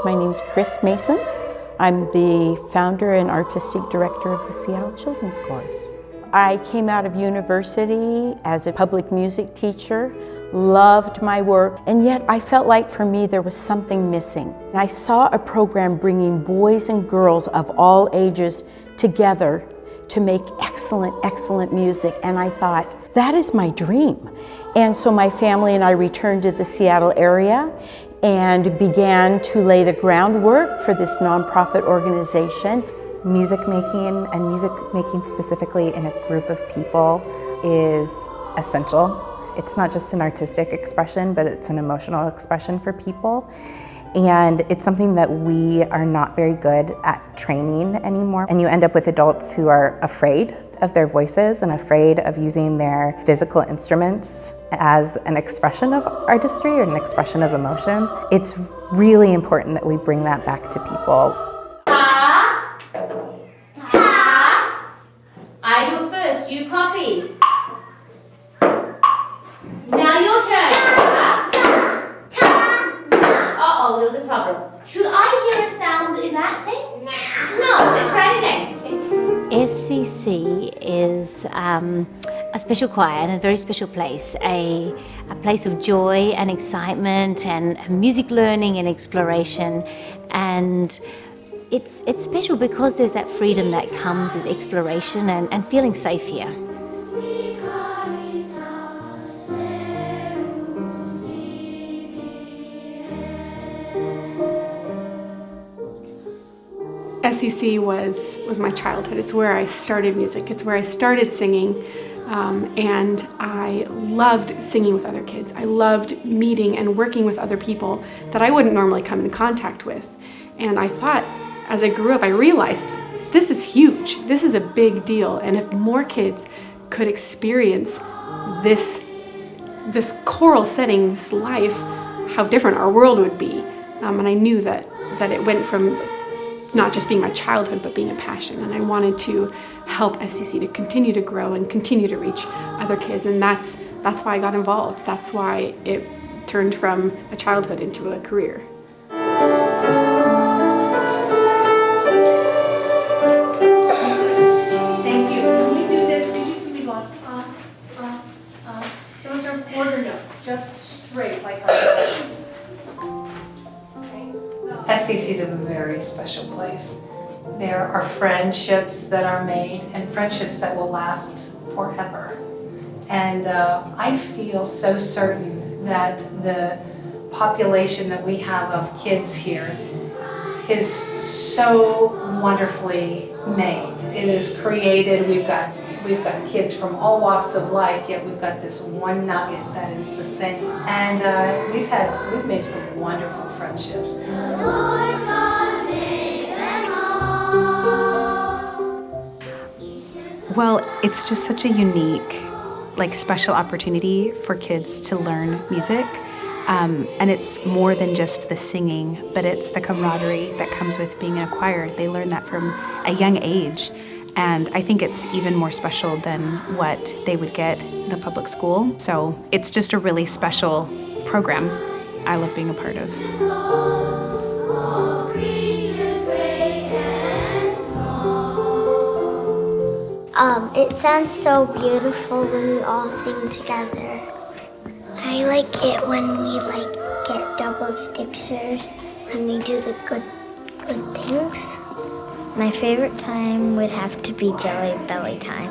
My name's Kris Mason. I'm the founder and artistic director of the Seattle Children's Chorus. I came out of university as a public music teacher, loved my work, and yet I felt like for me there was something missing. I saw a program bringing boys and girls of all ages together to make excellent music, and I thought, that is my dream. And so my family and I returned to the Seattle area and began to lay the groundwork for this nonprofit organization. Music making, and music making specifically in a group of people, is essential. It's not just an artistic expression, but it's an emotional expression for people. And it's something that we are not very good at training anymore. And you end up with adults who are afraid of their voices and afraid of using their physical instruments as an expression of artistry or an expression of emotion. It's really important that we bring that back to people. I do first, you copy. Now your turn. Uh-oh, there was a problem. Should I hear a sound in that thing? No, let's try it again. SCC is a special choir and a very special place, a place of joy and excitement and music learning and exploration. And it's special because there's that freedom that comes with exploration and feeling safe here. SCC was my childhood. It's where I started music. It's where I started singing, and I loved singing with other kids. I loved meeting and working with other people that I wouldn't normally come in contact with. And I thought, as I grew up, I realized this is huge. This is a big deal. And if more kids could experience this choral setting, this life, how different our world would be. And I knew that it went from not just being my childhood, but being a passion. And I wanted to help SCC to continue to grow and continue to reach other kids. And that's why I got involved. That's why it turned from a childhood into a career. Thank you. Can we do this? Did you see me going, Those are quarter notes, just straight like our SCC is a very special place. There are friendships that are made and friendships that will last forever. And I feel so certain that the population that we have of kids here is so wonderfully made. It is created. We've got kids from all walks of life, yet we've got this one nugget that is the same. And we've made some wonderful friendships. Well, it's just such a unique, special opportunity for kids to learn music. And it's more than just the singing, but it's the camaraderie that comes with being in a choir. They learn that from a young age. And I think it's even more special than what they would get in the public school. So it's just a really special program I love being a part of. It sounds so beautiful when we all sing together. I like it when we get double pictures, when we do the good things. My favorite time would have to be Jelly Belly time.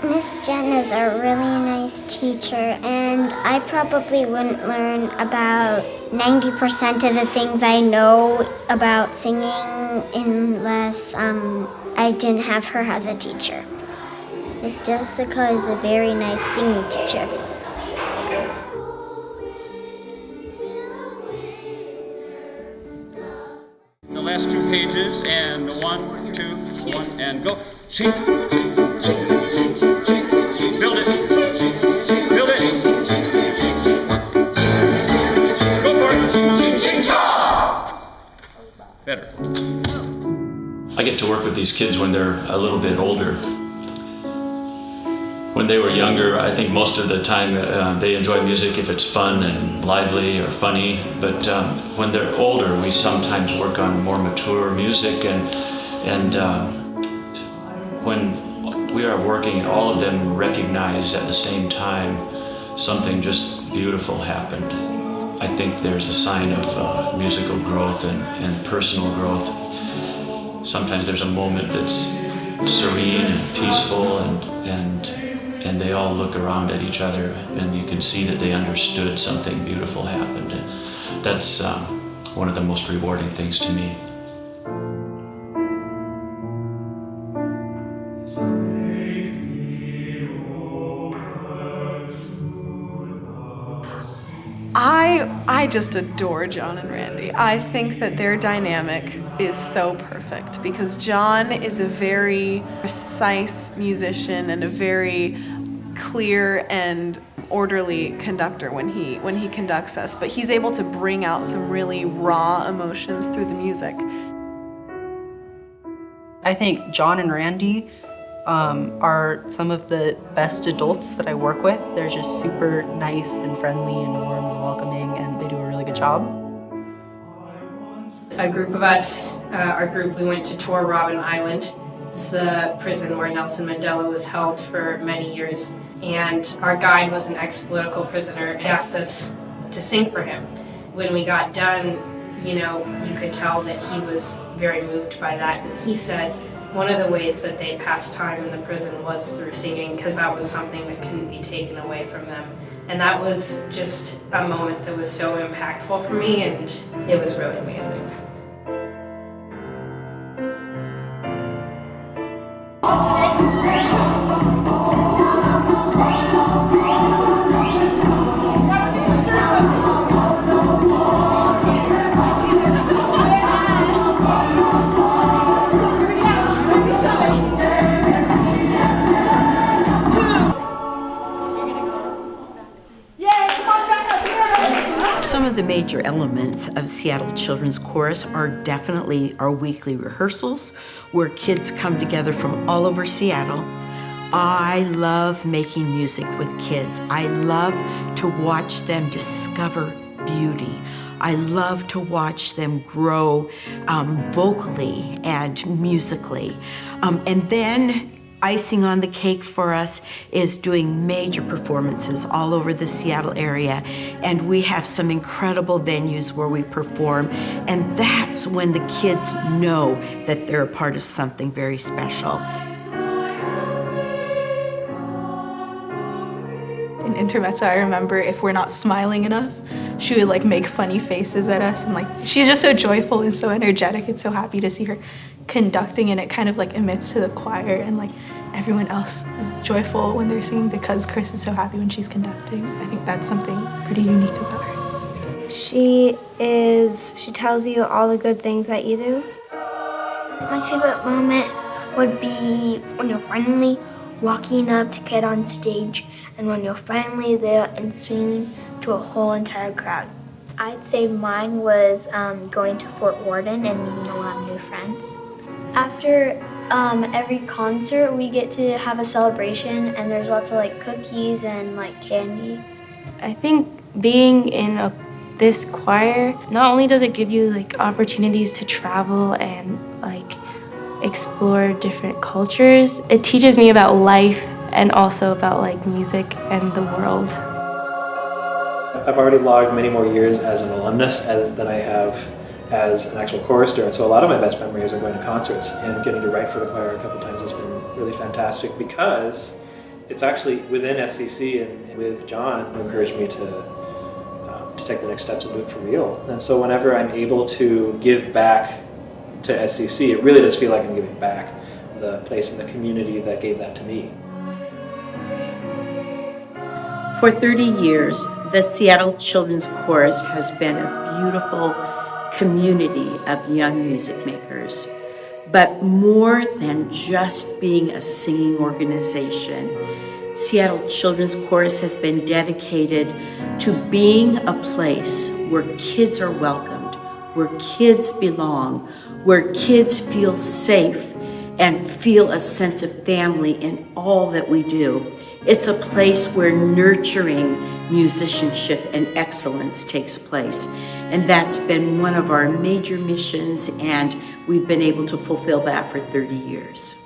Miss Jen is a really nice teacher, and I probably wouldn't learn about 90% of the things I know about singing unless I didn't have her as a teacher. Miss Jessica is a very nice singing teacher. The last 2 pages, and 1, 2, 1, and go. Build it. Build it. Go for it. Better. I get to work with these kids when they're a little bit older. When they were younger, I think most of the time they enjoy music if it's fun and lively or funny. But when they're older, we sometimes work on more mature music, and when we are working, all of them recognize at the same time something just beautiful happened. I think there's a sign of musical growth and personal growth. Sometimes there's a moment that's serene and peaceful, and they all look around at each other, and you can see that they understood something beautiful happened. And that's one of the most rewarding things to me. I just adore John and Randy. I think that their dynamic is so perfect because John is a very precise musician and a very clear and orderly conductor when he conducts us, but he's able to bring out some really raw emotions through the music. I think John and Randy are some of the best adults that I work with. They're just super nice and friendly and warm and welcoming, and they do a really good job. A group of us, we went to tour Robben Island. It's the prison where Nelson Mandela was held for many years. And our guide was an ex-political prisoner and asked us to sing for him. When we got done, you could tell that he was very moved by that. And he said one of the ways that they passed time in the prison was through singing, because that was something that couldn't be taken away from them. And that was just a moment that was so impactful for me, and it was really amazing. Some of the major elements of Seattle Children's Chorus are definitely our weekly rehearsals, where kids come together from all over Seattle. I love making music with kids. I love to watch them discover beauty. I love to watch them grow vocally and musically. And then icing on the cake for us is doing major performances all over the Seattle area, and we have some incredible venues where we perform, and that's when the kids know that they're a part of something very special. In Intermezzo, I remember if we're not smiling enough, she would make funny faces at us, and she's just so joyful and so energetic. It's so happy to see her conducting, and it kind of emits to the choir, and everyone else is joyful when they're singing because Kris is so happy when she's conducting. I think that's something pretty unique about her. She tells you all the good things that you do. My favorite moment would be when you're finally walking up to get on stage and when you're finally there and singing to a whole entire crowd. I'd say mine was going to Fort Worden and meeting a lot of new friends. After every concert, we get to have a celebration, and there's lots of cookies and candy. I think being in this choir, not only does it give you opportunities to travel and explore different cultures, it teaches me about life and also about music and the world. I've already logged many more years as an alumnus than I have as an actual chorister, and so a lot of my best memories are going to concerts, and getting to write for the choir a couple times has been really fantastic because it's actually within SCC and with John who encouraged me to take the next steps and do it for real. And so whenever I'm able to give back to SCC, it really does feel like I'm giving back the place and the community that gave that to me. For 30 years, the Seattle Children's Chorus has been a beautiful community of young music makers. But more than just being a singing organization, Seattle Children's Chorus has been dedicated to being a place where kids are welcomed, where kids belong, where kids feel safe, and feel a sense of family in all that we do. It's a place where nurturing musicianship and excellence takes place. And that's been one of our major missions, and we've been able to fulfill that for 30 years.